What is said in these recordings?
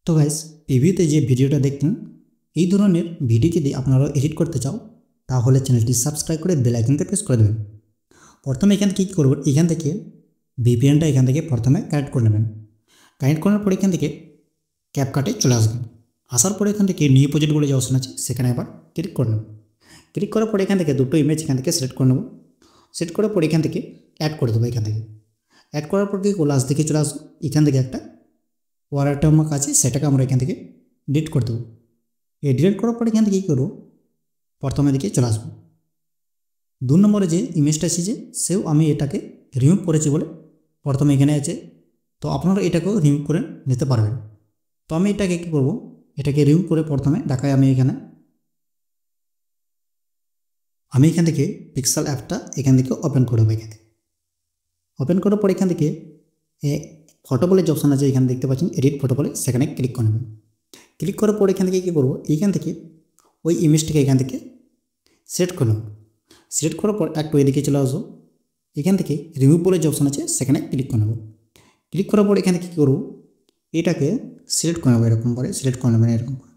তো গাইস, প্রিভিউতে যে ভিডিওটা দেখতেন এই ধরনের ভিডিও যদি আপনারা এডিট করতে চাও তাহলে চ্যানেলটি সাবস্ক্রাইব করে বেল আইকনটা প্রেস করে দেবেন। প্রথমে এখান থেকে কী করবেন, এখান থেকে ভিপিএনটা এখান থেকে প্রথমে কানেক্ট করে নেবেন। কানেক্ট করার পর এখান থেকে ক্যাপকাটে চলে আসবেন। আসার পরে এখান থেকে নিউ প্রজেক্ট বলে যে অপশন আছে সেখানে আবার ক্লিক করে নেব। ক্লিক করার পরে এখান থেকে দুটো ইমেজ এখান থেকে সিলেক্ট করে নেব। সিলেক্ট করার পর এখান থেকে অ্যাড করে দেবো। এখান থেকে অ্যাড করার পর কি লাস্ট দিকে চলে আসবো। এখান থেকে একটা ওয়াটারমার্ক আছে সেটাকে আমরা এখান থেকে ডিলিট করে দেবো। এই ডিলিট করার পর এখান থেকে কী করবো, প্রথমে দিকে চলে আসবো। 2 নম্বরে যে ইমেজটা এসেছে সেও আমি এটাকে রিমুভ করেছি বলে প্রথমে এখানে আছে, তো আপনারা এটাকেও রিমুভ করে নিতে পারবেন। তো আমি এটাকে কী করবো, এটাকে রিমুভ করে প্রথমে দেখায় আমি এখান থেকে পিক্সেল অ্যাপটা এখান থেকে ওপেন করবো। এখান থেকে ওপেন করার পর এখান থেকে ফটো বলে যে অপশান আছে এখানে দেখতে পাচ্ছেন এডিট ফটো বলে, সেখানে ক্লিক করে নেবেন। ক্লিক করার পর এখান থেকে কী করবো, এইখান থেকে ওই ইমেজটাকে এখান থেকে সিলেক্ট করে নেব। সিলেক্ট করার পর একটু এদিকে চলে আসবো। এখান থেকে রিমুভ বলে যে অপশান আছে সেখানে ক্লিক করে নেব। ক্লিক করার পর এখানে কী করবো, এটাকে সিলেক্ট করে নেবো। এরকম করে সিলেক্ট করে নেবেন, এরকম করে।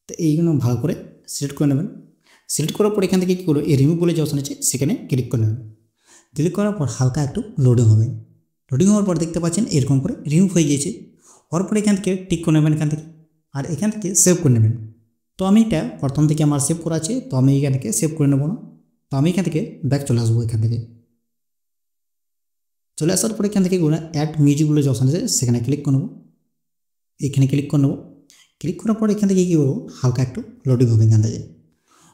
তো এইগুলো ভালো করে সিলেক্ট করে নেবেন। সিলেক্ট করার পর এখান থেকে কী করবো, এই রিমুভ বলে যে অপশান আছে সেখানে ক্লিক করে নেবেন। ক্লিক করার পর হালকা একটু লোডিং হবে। লোডিং হওয়ার পর দেখতে পাচ্ছেন এরকম করে রিমুভ হয়ে গিয়েছে। হওয়ার পর এখান থেকে টিক করে নেবেন এখান থেকে, আর এখান থেকে সেভ করে নেবেন। তো আমি এটা প্রথম থেকে আমার সেভ করা আছে, তো আমি এখান থেকে সেভ করে নেবো না। তো আমি এখান থেকে ব্যাক চলে আসবো। এখান থেকে চলে আসার পর এখান থেকে অ্যাড মিউজিক বলে যে অপশান আছে সেখানে ক্লিক করে নেবো। এখানে ক্লিক করে নেবো। ক্লিক করার পর এখান থেকে কী করবো, হালকা একটু লোডিং হবে। এখান থেকে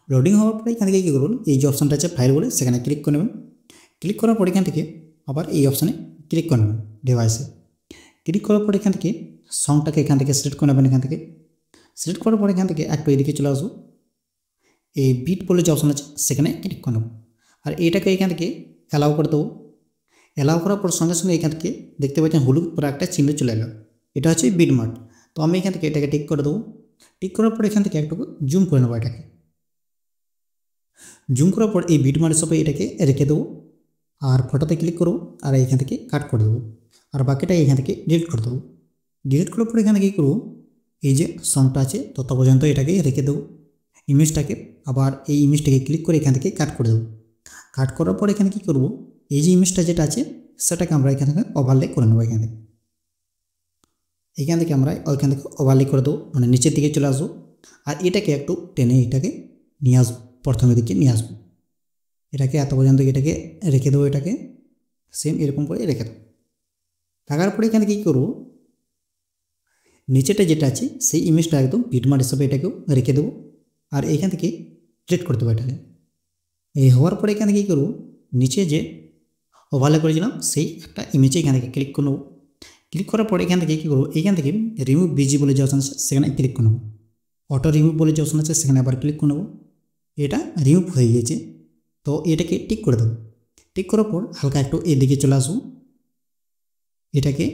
লোডিং হওয়ার পরে এখান থেকে কী করুন, এই যে অপশানটা আছে ফাইল বলে সেখানে ক্লিক করে নেবেন। ক্লিক করার পর এখান থেকে আবার এই অপশানে ক্লিক করে নেবেন ডিভাইসে। ক্লিক করার পর এখান থেকে সংটাকে এখান থেকে সিলেক্ট করে নেবেন। এখান থেকে সিলেক্ট করার পর এখান থেকে একটু এদিকে চলে আসবো। এই বিট বলে যে অপশান আছে সেখানে ক্লিক করে নেব, আর এইটাকে এখান থেকে অ্যালাউ করে দেবো। অ্যালাউ করার পর সঙ্গে সঙ্গে এখান থেকে দেখতে পাচ্ছেন হলুদ পরে একটা চিহ্ন চলে এলো, এটা হচ্ছে বিটমার্ক। তো আমি এখান থেকে এটাকে টিক করে দেবো। টিক করার পর এখান থেকে একটু জুম করে নেবো। এটাকে জুম করার পর এই বিটমার্কের সাথে এটাকে রেখে দেবো, আর ফটোতে ক্লিক করবো, আর এখান থেকে কাট করে দেবো, আর বাকিটা এখান থেকে ডিলিট করে দেবো। ডিলিট করার পর এখানে কী করবো, এই যে সংটা আছে তত পর্যন্ত এটাকে রেখে দেবো। ইমেজটাকে আবার এই ইমেজটাকে ক্লিক করে এখান থেকে কাট করে দেবো। কাট করার পর এখানে কী করবো, এই যে ইমেজটা যেটা আছে সেটাকে আমরা এখান থেকে ওভারলে করে নেবো। এখান থেকে আমরা ওইখান থেকে ওভারলে করে দেবো, মানে নিচের দিকে চলে আসবো, আর এটাকে একটু টেনে এটাকে নিয়ে আসবো, প্রথমের দিকে নিয়ে আসবো। এটাকে এত পর্যন্ত এটাকে রেখে দেবো। এটাকে সেম এরকম করে রেখে দেবো। রাখার পরে এখানে কী করবো, নিচেটা যেটা আছে সেই ইমেজটা একদম বিটমার্ক হিসাবে এটাকেও রেখে দেবো, আর এইখান থেকে ডিলিট করে দেবো এটাকে। এই হওয়ার পরে এখানে কী করবো, নিচে যে ওভারলে করেছিলাম সেই একটা ইমেজে এখান থেকে ক্লিক করে নেবো। ক্লিক করার পরে এখান থেকে কী করবো, এইখান থেকে রিমুভ বিজি বলে যে অপশান আছে সেখানে ক্লিক করে নেবো। অটো রিমুভ বলে যে অপশান আছে সেখানে আবার ক্লিক করে নেবো। এটা রিমুভ হয়ে গিয়েছে, তো এটাকে টিক করে দেবো। টিক করার পর হালকা একটু এদিকে চলে আসবো। এইটাকে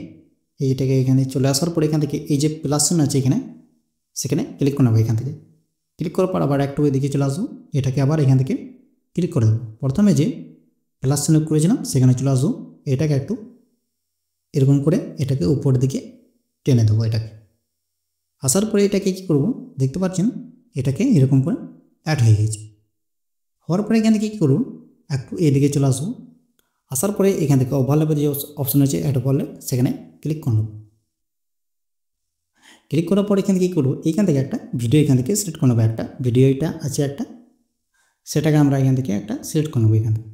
এখানে চলে আসার পর এখান থেকে এই যে প্লাস চিহ্ন আছে এখানে সেখানে ক্লিক করে নেবো। এখান থেকে ক্লিক করার পর আবার একটু এদিকে চলে আসবো। এটাকে আবার এখান থেকে ক্লিক করে দেবো। প্রথমে যে প্লাস চিহ্ন করেছিলাম সেখানে চলে আসবো। এটাকে একটু এরকম করে এটাকে উপর দিকে টেনে দেবো। এটাকে আসার পরে এটাকে কী করবো, দেখতে পাচ্ছেন এটাকে এরকম করে অ্যাড হয়ে গেছে। হওয়ার পরে এখান থেকে কী করবো, একটু এদিকে চলে আসবো। আসার পরে এখান থেকে ওভারলে যে অপশান আছে অ্যাড ওভারলে সেখানে ক্লিক করে নেবো। ক্লিক করার পর এখানে কী করবো, এইখান থেকে একটা ভিডিও এখান থেকে সিলেক্ট করে নেবো। একটা ভিডিও এটা আছে একটা, সেটাকে আমরা এখান থেকে একটা সিলেক্ট করে নেবো। এখান থেকে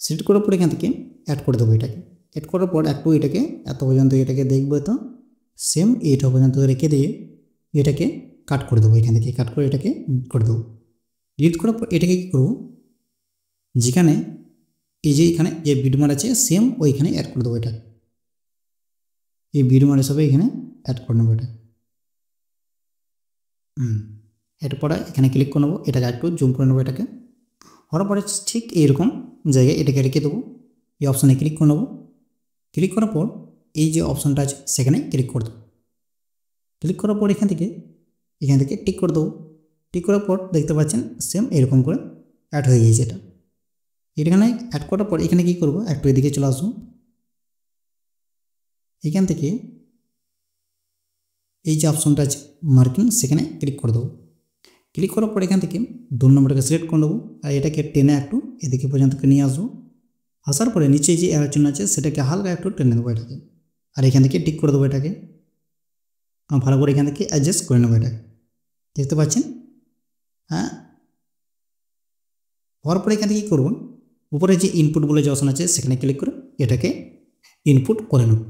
সিলেক্ট করার পর এখান থেকে অ্যাড করে দেবো। এটাকে অ্যাড করার পর একটু এটাকে এত পর্যন্ত এটাকে দেখবো, তো সেম এইটা পর্যন্ত রেখে দিয়ে এটাকে কাট করে দেবো। এখান থেকে কাট করে এটাকে ডিলিট করে দেবো। ডিলিট করার পর এটাকে কী করবো, যেখানে এই যে এখানে যে বিটমার্ক আছে সেম ওইখানে অ্যাড করে দেবো। এটা এই বিটমার্ক হিসাবে এখানে অ্যাড করে নেবো। এটা এরপরে এখানে ক্লিক করে নেবো। এটাকে একটু জুম করে নেবো। এটাকে হওয়ার পরে ঠিক এইরকম জায়গায় এটাকে রেখে দেবো। এই অপশানে ক্লিক করে নেবো। ক্লিক করার পর এই যে অপশানটা আছে সেখানে ক্লিক করে দেবো। ক্লিক করার পর এখান থেকে টিক করে দেবো। টিক করার পর দেখতে পাচ্ছেন সেম এরকম করে অ্যাড হয়ে গিয়েছে। এখানে অ্যাড করার পর এখানে কী করবো, একটু এদিকে চলে আসবো। এখান থেকে এই যে অপশনটা আছে মার্কিং, সেখানে ক্লিক করে দেবো। ক্লিক করার পর এখান থেকে 2 নম্বরটাকে সিলেক্ট করে দেবো আর এটাকে টেনে একটু এদিকে পর্যন্ত নিয়ে আসবো। আসার পরে নিচে যে অ্যারো চিহ্ন আছে সেটাকে হালকা একটু টেনে দেবো এটাকে, আর এখান থেকে টিক করে দেবো এটাকে। ভালো করে এখান থেকে অ্যাডজাস্ট করে নেবো এটাকে, দেখতে পাচ্ছেন। হ্যাঁ, হওয়ার পরে এখান থেকে কী করবো, উপরে যে ইনপুট বলে যে অপশন আছে সেখানে ক্লিক করে এটাকে ইনপুট করে নেব।